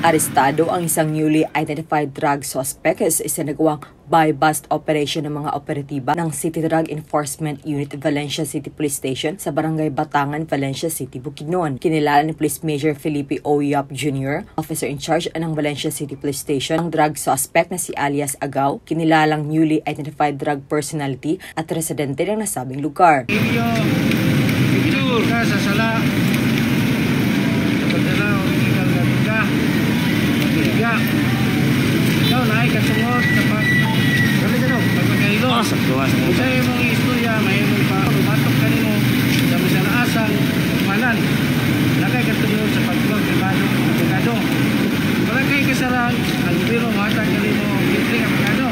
Arestado ang isang newly identified drug suspect sa isinagawang buy-bust operation ng mga operatiba ng City Drug Enforcement Unit Valencia City Police Station sa Barangay Batangan, Valencia City, Bukidnon. Kinilala ni Police Major Felipe O. Yap Jr., officer in charge ng Valencia City Police Station, ang drug suspect na si alias Agaw, kinilalang newly identified drug personality at residente ng nasabing lugar. Sa sala. Ikaw na ay kasungod kapag pagpagkailo. Isa yung mga istorya, may mong pa lumatok ka nimo sa misang asang manan. Nakay kasungod sa pagpag pribado ng abogado. Wala kay kasaran, ang biro matang ka nimo libre ang abogado.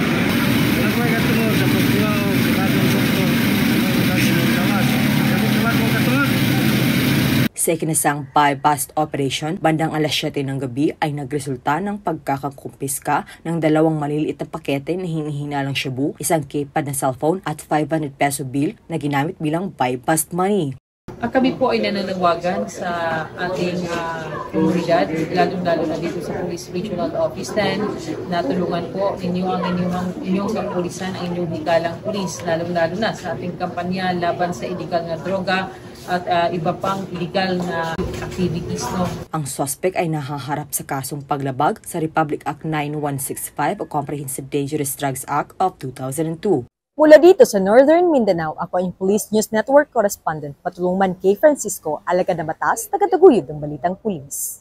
Nakay kasungod sa pagpag pribado ng doktor. Sa ikinasang buy-bust operation, bandang alas 7 ng gabi ay nagresulta ng pagkakakumpiska ng 2 maliliit na pakete na hinihinalang shabu, isang keypad na cellphone at 500 peso bill na ginamit bilang buy-bust money. Kami po ay nananawagan sa ating komunidad, lalong-lalo na dito sa Police Regional Office 10, na tulungan po inyong kapulisan, ang inyong hikalang pulis, lalong-lalo na sa ating kampanya laban sa illegal na droga at iba pang illegal na activities. Ang suspect ay nahaharap sa kasong paglabag sa Republic Act 9165 o Comprehensive Dangerous Drugs Act of 2002. Mula dito sa Northern Mindanao, ako ang Police News Network Correspondent Patulungman K. Francisco, alagad na batas, tagataguyod ng balitang pulis.